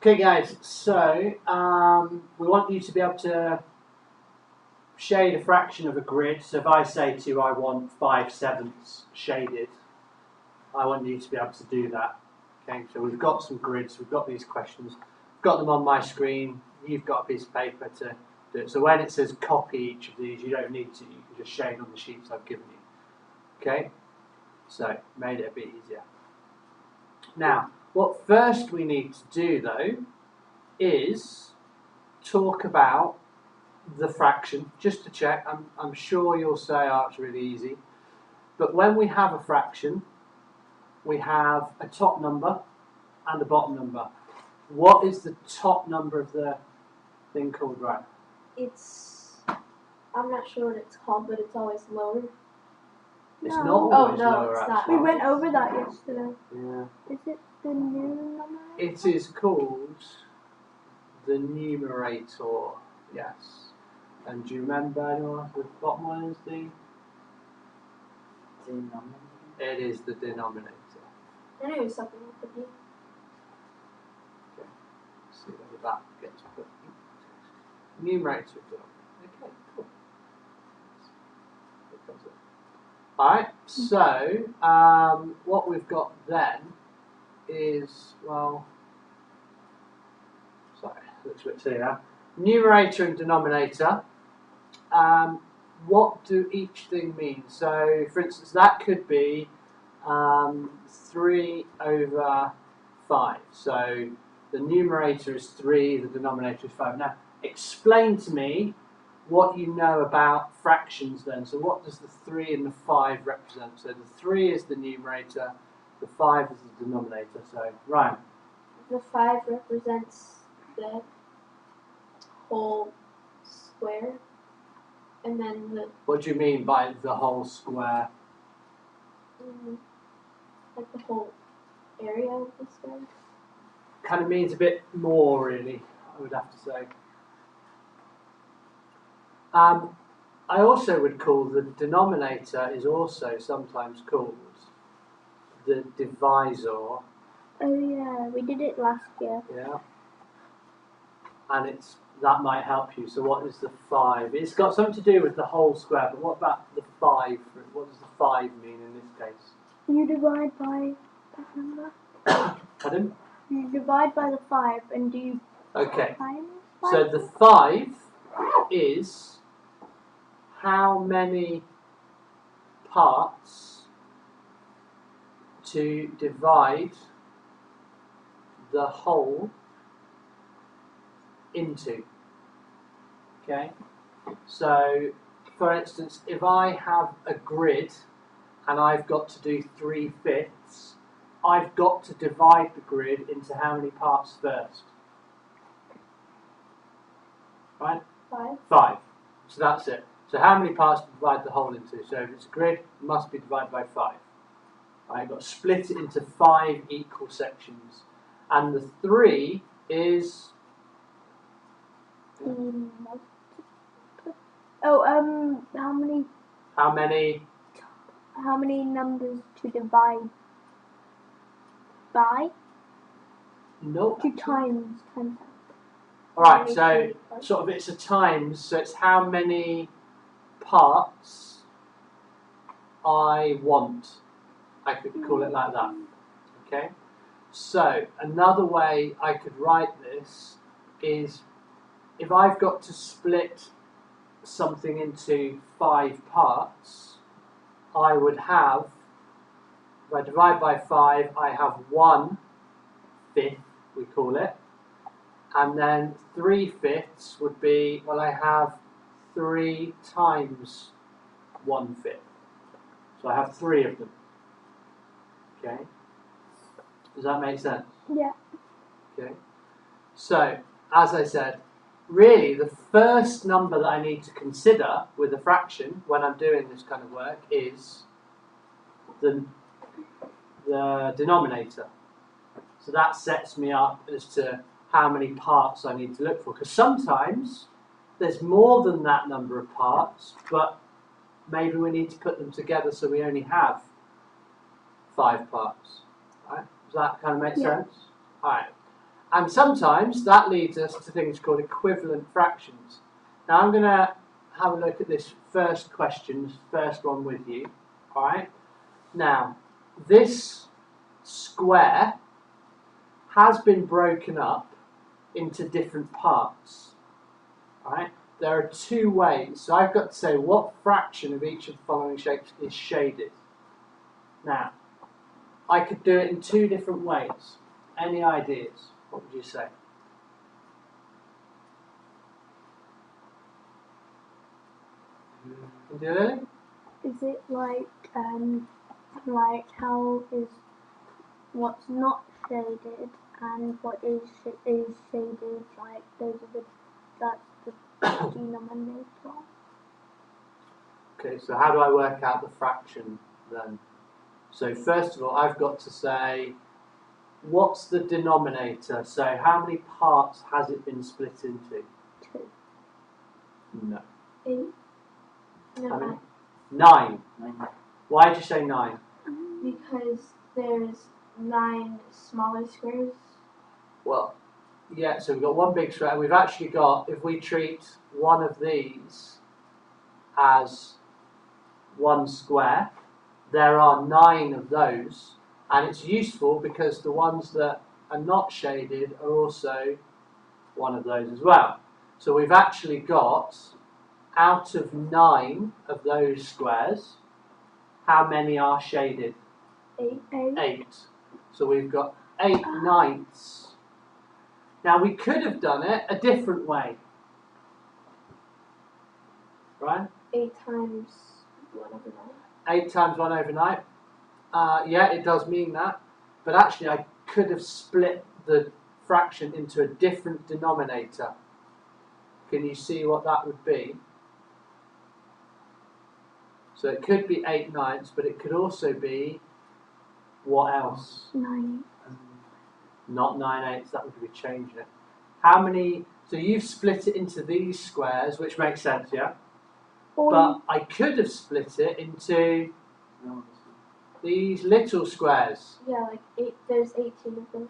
Okay guys, so we want you to be able to shade a fraction of a grid. So if I say to you I want 5/7 shaded, I want you to be able to do that. Okay, so we've got some grids, we've got these questions, I've got them on my screen, you've got a piece of paper to do it. So when it says copy each of these, you don't need to, you can just shade on the sheets I've given you. Okay, so made it a bit easier. Now, what first we need to do though is talk about the fraction, just to check. I'm sure you'll say, oh, it's really easy. But when we have a fraction, we have a top number and a bottom number. What is the top number of the thing called, right? I'm not sure what it's called, but it's always lower. It's not always lower, it's not. actually. We went over that yesterday. Yeah. Is it the new number? It is called the numerator, yes. And do you remember anyone the bottom one is the? Denominator. It is the denominator. I knew it was something with the D. Okay. See whether that gets put. Numerator. Okay, cool. Alright, so what we've got then is, well, sorry, looks a bit silly now. Numerator and denominator. What do each thing mean? So, for instance, that could be 3 over 5. So, the numerator is 3, the denominator is 5. Now, explain to me what you know about fractions then. So, what does the 3 and the 5 represent? So, the 3 is the numerator, the 5 is the denominator. So, Ryan. The 5 represents the whole square, and then the What do you mean by the whole square? like the whole area of the square. Kind of means a bit more, really, I would have to say. I also would call the denominator is also sometimes called the divisor. Oh yeah, we did it last year. Yeah. And that might help you. So what is the 5? It's got something to do with the whole square, but what about the 5? What does the 5 mean in this case? You divide by that number. Pardon? You divide by the 5 and do you Okay. times 5? So the 5 is how many parts to divide the whole into. Okay? So, for instance, if I have a grid and I've got to do 3/5, I've got to divide the grid into how many parts first? Right? 5. 5. So that's it. So how many parts to divide the whole into? So if it's a grid, it must be divided by 5. Right, I've got to split it into 5 equal sections. And the 3 is... How many numbers to divide by? No. 2 times. Alright, so sort of it's a times, so it's how many parts I want. I could call it like that. Okay? So, another way I could write this is if I've got to split something into 5 parts, I would have, if I divide by 5, I have 1/5, we call it, and then 3/5 would be, well, I have 3 times 1/5. So I have 3 of them. Okay? Does that make sense? Yeah. Okay. So, as I said, really the first number that I need to consider with a fraction when I'm doing this kind of work is the denominator. So that sets me up as to how many parts I need to look for. Because sometimes there's more than that number of parts, but maybe we need to put them together so we only have 5 parts. Right? Does that kind of make sense? Alright. And sometimes that leads us to things called equivalent fractions. Now I'm going to have a look at this first question, first one with you. Alright? Now, this square has been broken up into different parts. Alright? There are two ways. So I've got to say what fraction of each of the following shapes is shaded. Now, I could do it in two different ways. Any ideas? What would you say? Can you do it? Is it like how is what's not shaded and what is shaded? Like those are that's the denominator. Okay, so how do I work out the fraction then? So first of all, I've got to say, what's the denominator? So how many parts has it been split into? 2. No. 8. How No, many? 9. 9. Why did you say 9? because there's 9 smaller squares. Well, yeah, so we've got one big square. We've actually got, if we treat one of these as one square, there are 9 of those. And it's useful because the ones that are not shaded are also one of those as well. So we've actually got, out of 9 of those squares, how many are shaded? 8. 8. So we've got 8/9. Now we could have done it a different way. Right? 8 times 1 over 9. 8 times 1 over 9. Yeah, it does mean that. But actually I could have split the fraction into a different denominator. Can you see what that would be? So it could be 8/9, but it could also be what else? 9. Not 9/8, that would be changing it. How many? So you've split it into these squares, which makes sense, yeah? But I could have split it into No, these little squares. Yeah, like 8. There's 18 of them.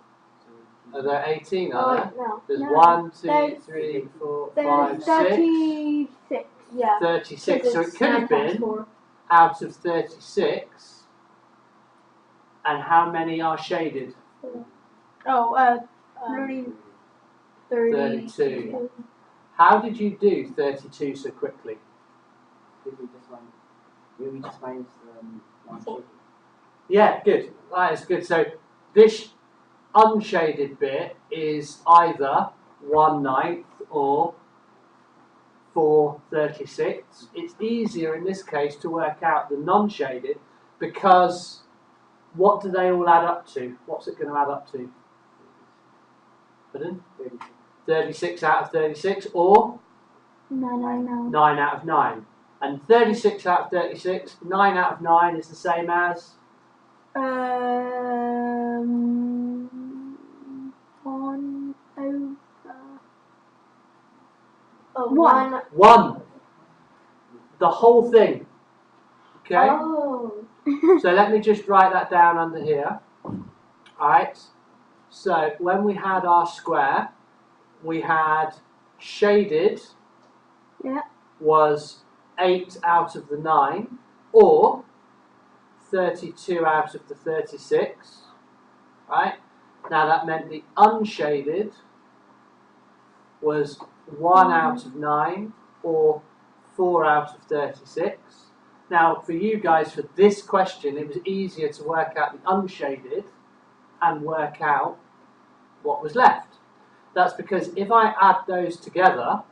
Are there 18? Oh, Are there? wait, no. There's No, 1, 2, there's- 3, 4, There's 5, 6, 36. Yeah. 36. So it It's could 9 have times been 4. out of 36. And how many are shaded? Oh, 32. How did you do 32 so quickly? We just minus one shade. Yeah, good. That is good. So this unshaded bit is either 1/9 or 4/36. It's easier in this case to work out the non-shaded because what do they all add up to? What's it going to add up to? Pardon? 36 out of 36 or 9. 9 out of 9. And 36 out of 36, 9 out of 9 is the same as 1 over. Oh, 1. 1. The whole thing. Okay? Oh. So let me just write that down under here. Alright? So when we had our square, we had shaded Yeah. was 8 out of the 9 or 32 out of the 36. Right? Now that meant the unshaded was 1 out of 9 or 4 out of 36. Now for you guys, for this question, it was easier to work out the unshaded and work out what was left. That's because if I add those together,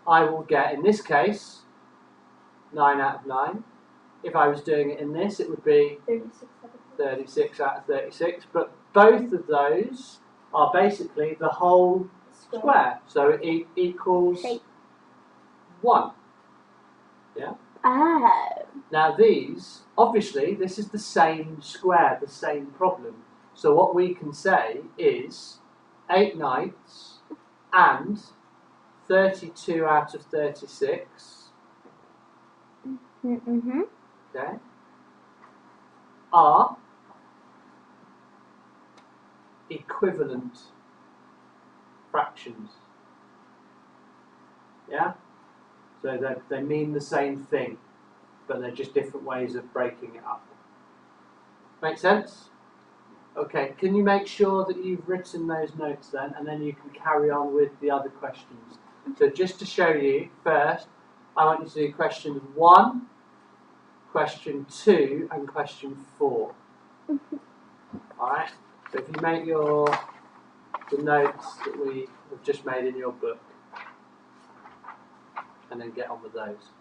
I will get, in this case, 9 out of 9. If I was doing it in this, it would be 36 out of 36. But both of those are basically the whole square. So it equals Shape. 1. Yeah? Oh. Now these, obviously, this is the same square, the same problem. So what we can say is 8/9 and 32 out of 36, Mm-hmm. okay, are equivalent. fractions. Yeah? So they mean the same thing, but they're just different ways of breaking it up. Make sense? Okay, can you make sure that you've written those notes then, and then you can carry on with the other questions. So just to show you, first, I want you to do question 1, question 2, and question 4. Alright, so if you make the notes that we have just made in your book, and then get on with those.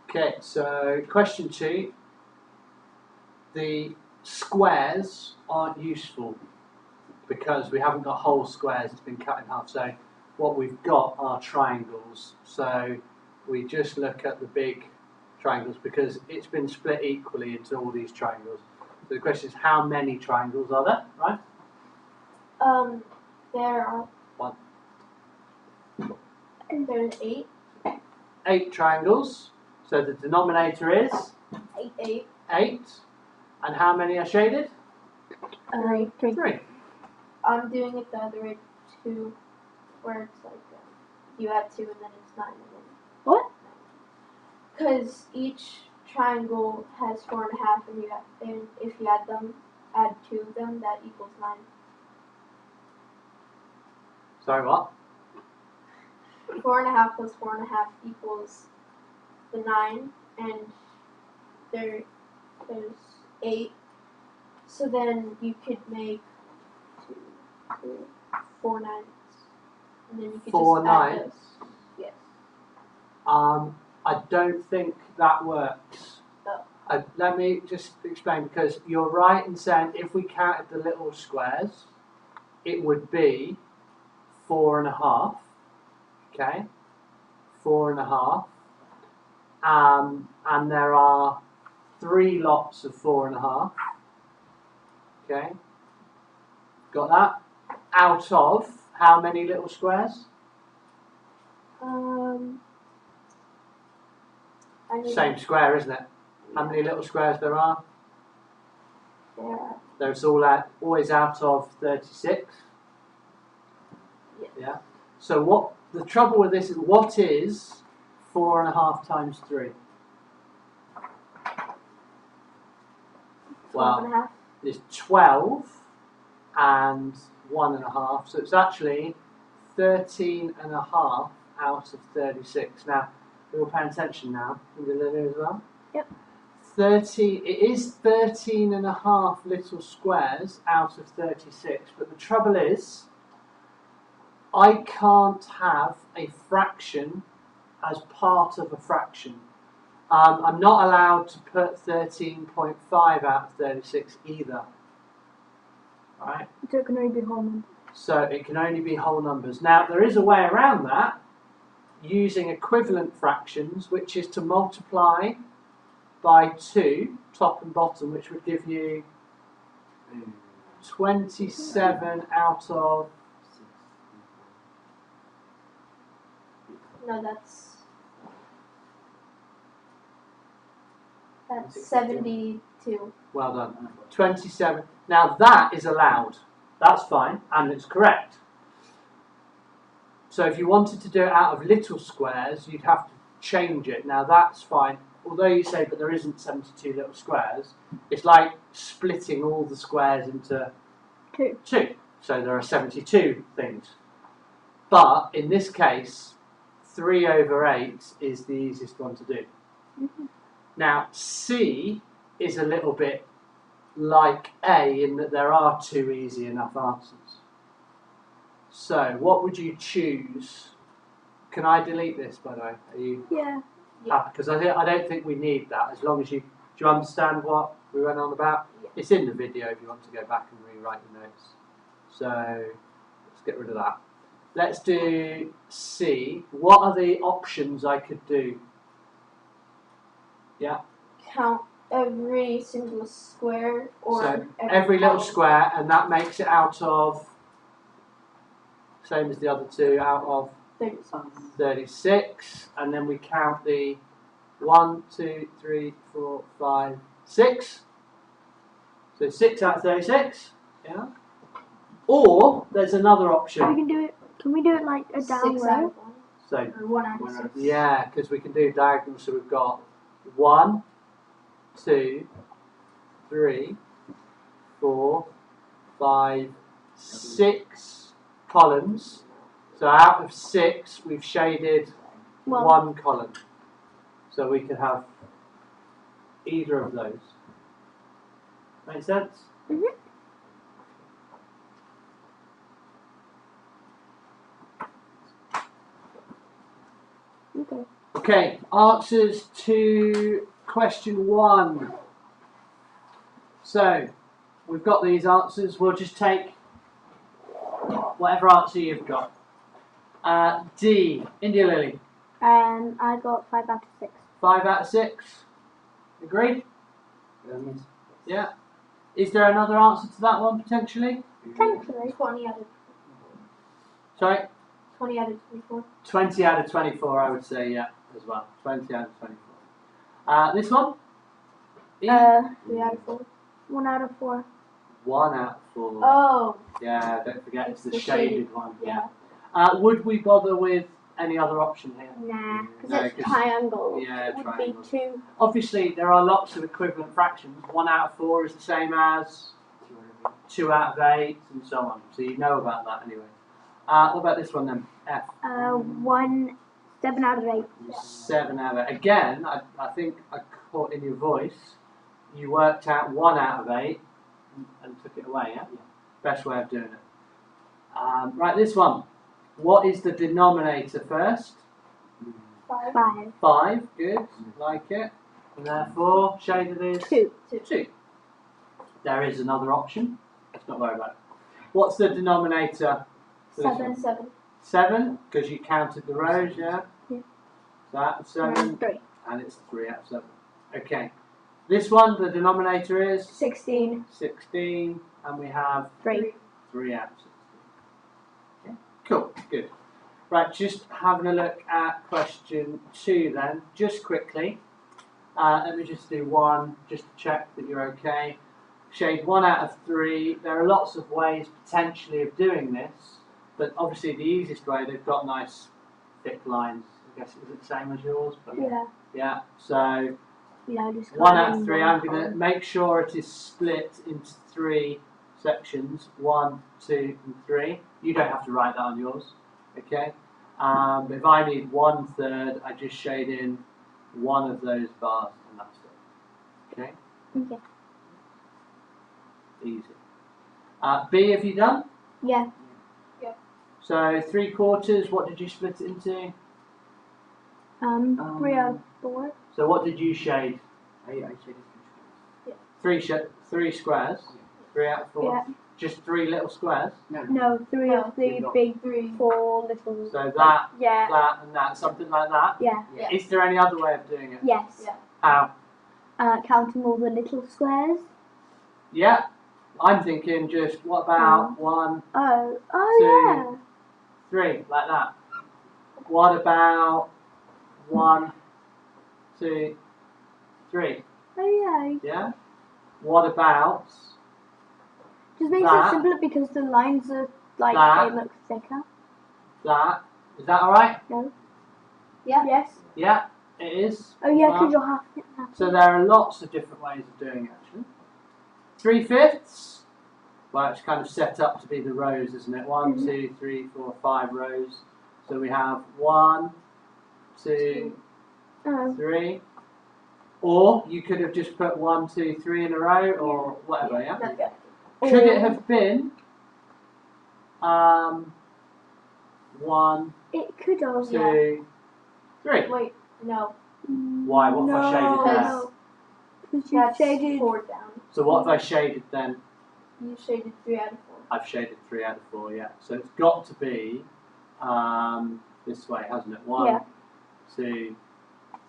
Okay, so question 2, the squares aren't useful because we haven't got whole squares, it's been cut in half, so what we've got are triangles, so we just look at the big triangles because it's been split equally into all these triangles. So the question is, how many triangles are there, right? There are 1. there's 8. 8 triangles, so the denominator is 8. 8, and how many are shaded? 3. 3. I'm doing it the other way too, where it's like you add 2 and then it's 9 and then. What? Because each triangle has 4.5, and if you add 2 of them, that equals 9. Sorry, what? 4.5 plus 4.5 equals the 9, and there's 8. So then you could make 2, 3, 4 nines, and then you could 4 just add nines? those. Yes. I don't think that works. Oh. Let me just explain, because you're right in saying if we counted the little squares, it would be 4.5. Okay, 4.5. And there are 3 lots of 4.5. Okay, got that? Out of how many little squares? Same square, isn't it? How many little squares there are? There's always out of 36. Yes. Yeah. So what the trouble with this is, what is 4.5 times 3? 12.5. It's 12 and 1.5, so it's actually 13.5 out of 36. Now, we're paying attention now. Can you do that as well? Yep. It is 13.5 little squares out of 36, but the trouble is, I can't have a fraction as part of a fraction. I'm not allowed to put 13.5 out of 36 either. Right? So it can only be whole numbers. So it can only be whole numbers. Now, there is a way around that using equivalent fractions, which is to multiply by 2, top and bottom, which would give you 27 out of... No, that's 72. Well done. 27. Now that is allowed. That's fine, and it's correct. So if you wanted to do it out of little squares, you'd have to change it. Now that's fine. Although you say, but there isn't 72 little squares, it's like splitting all the squares into 2. So there are 72 things. But in this case, 3 over 8 is the easiest one to do. Mm-hmm. Now, C is a little bit like A in that there are 2 easy enough answers. So, what would you choose? Can I delete this, by the way? Are you Yeah. happy? Because I don't think we need that, as long as you... Do you understand what we went on about? Yeah. It's in the video if you want to go back and rewrite your notes. So, let's get rid of that. Let's do C. What are the options I could do? Yeah? Count every single square or So every little column. square, and that makes it out of, same as the other 2, out of 36. 36, and then we count the 1, 2, 3, 4, 5, 6. So 6 out of 36, yeah? Or there's another We option. can do it Can we do it like a down 6 out row? of 1. So Or 1 out of One out 6. of- yeah, because we can do diagonals. So we've got 1, 2, 3, 4, 5, 6 columns. So out of 6, we've shaded One. 1 column. So we could have either of those. Make sense? Mhm. Okay. Okay, answers to question 1. So, we've got these answers. We'll just take whatever answer you've got. D, India Lily, I got 5 out of 6. 5 out of 6. Agreed? Yes. Yeah. Is there another answer to that one potentially? Potentially. 20 out of Sorry? 20 out of 24. 20 out of 24, I would say, yeah, as well. 20 out of 24. This one? E? 3 out of 4. 1 out of 4. 1 out of 4. Oh, Yeah, don't forget it's the the shaded shaded, one. yeah. Would we bother with any other option here? Nah, because No, it's 'cause- triangle. yeah, it would triangles. be 2. Obviously, there are lots of equivalent fractions. 1 out of 4 is the same as 2 out of 8, and so on. So you know about that anyway. What about this one then? F. 7 out of 8. 7 out of 8. Again, I think I caught in your voice, you worked out 1 out of 8 and took it away, yeah? Best way of doing it. Right, this one. What is the denominator first? 5. 5, good, like it. And therefore, shaded is 2. 2. There is another option. Let's not worry about it. What's the denominator? for this 7. one? 7. 7, because you counted the rows, yeah? Yeah. So that's 7, 3. and it's 3 out of 7. Okay. This one, the denominator is 16. 16, and we have 3. 3 out of 16. Okay. Cool, good. Right, just having a look at question 2 then, just quickly. Let me just do 1, just to check that you're okay. Shade 1 out of 3. There are lots of ways potentially of doing this, but obviously the easiest way, they've got nice thick lines. I guess is it the same as yours? But Yeah. yeah, so Yeah, just 1 got out in of 3, one I'm going to column. make sure it is split into 3 sections, 1, 2 and 3. You don't have to write that on yours, okay? But if I need 1/3, I just shade in one of those bars and that's it, okay? Okay. Easy. B, have you done? Yeah. So 3/4, what did you split it into? 3 out of 4. So what did you shade? I shaded 3 squares? 3 out of 4? Yeah. Just 3 little squares? No, 3 No. of the No. big 3. 4 little. So that, Yeah. that and that, something like that? Yeah. Yeah. Is there any other way of doing it? Yes. Yeah. How? Counting all the little squares. Yeah, I'm thinking just, what about 1, Oh. Two. Oh, yeah. 3, like that? What about 1, 2, 3? Oh, yeah. Yeah? What about Just makes That. it simpler because the lines are like That. they look thicker. that? Is that alright? Yeah. Yes. Yeah, it is. Oh yeah, Well, because you're half. so there are lots of different ways of doing it actually. 3/5? Well, it's kind of set up to be the rows, isn't it? 1, Mhm. 2, 3, 4, 5 rows. So we have 1, 2, Oh. 3. Or you could have just put 1, 2, 3 in a row, or whatever, yeah? That's good. Could it have been 1, It could have. 2, 3? Wait, no. Why? What if I shaded that? No. Because you That's shaded. 4 down. So what have I shaded then? You shaded 3 out of 4. I've shaded 3 out of 4, yeah. So it's got to be this way, hasn't it? 1, Yeah. 2,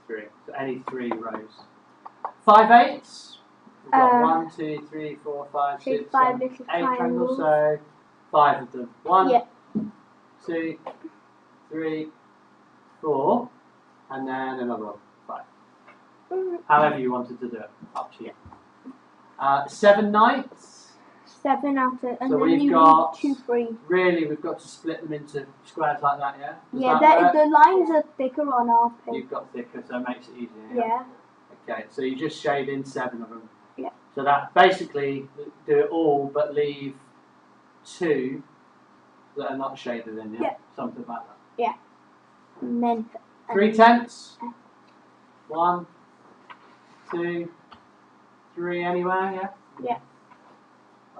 3. So any 3 rows. 5/8. We've got 1, 2, 3, 4, 5, Shade 6, 5 7, little 8 triangles. triangles. So 5 of them. 1, Yeah. 2, 3, 4, and then another one. 5. However you wanted to do it, up to you. 7 nights. 7 out of, and So then we've you got- leave 2 free. Really, we've got to split them into squares like that, yeah? Does Yeah, that work? the lines are thicker on our paper. You've got thicker, so it makes it easier. Yeah. Okay, so you just shade in 7 of them. Yeah. So that basically do it all, but leave 2 that are not shaded in. Yeah. Yeah. Something like that. And then 3/10. 1, 2, 3. Anywhere, yeah. Yeah.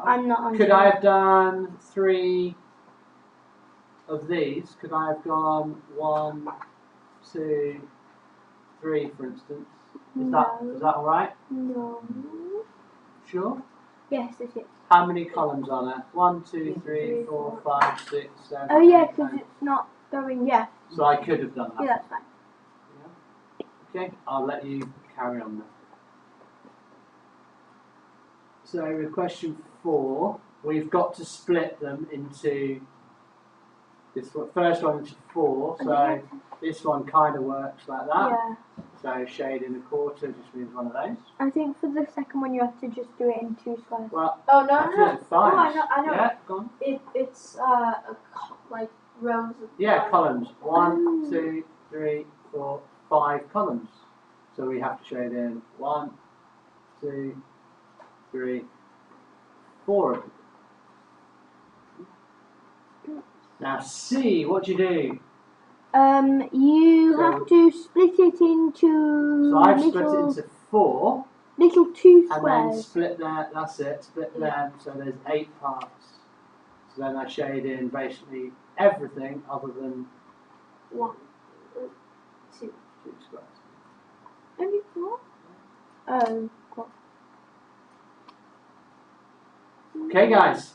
I'm not on Could there. I have done 3 of these? Could I have gone 1, 2, 3, for instance? Is that all right? No. Sure. Yes, it is. How many columns are there? 1, 2, 3, 4, 5, 6, 7. Oh yeah, 8, because 9. it's not going. Yeah. So I could have done that. Yeah, that's fine. Okay, I'll let you carry on then. So with question 4, we've got to split them into this first one into 4. So this one kind of works like that. Yeah. So shade in a quarter just means one of those. I think for the second one you have to just do it in 2 squares. Well, Oh no, I no, feel no. it's fine. Oh, I know. Yeah, go on. It's like rows of. Yeah, columns. 1, Mm. 2, 3, 4, 5 columns. So we have to shade in 1, 2, 3, 4 of them. Now C, what do you do? You So- have to split it into So I've split it little, into 4 little 2 and then squares. split that, that's it, split them, so there's 8 parts. So then I shade in basically everything other than 1, 2. 2 squares. Only 4? Oh, God. Okay guys,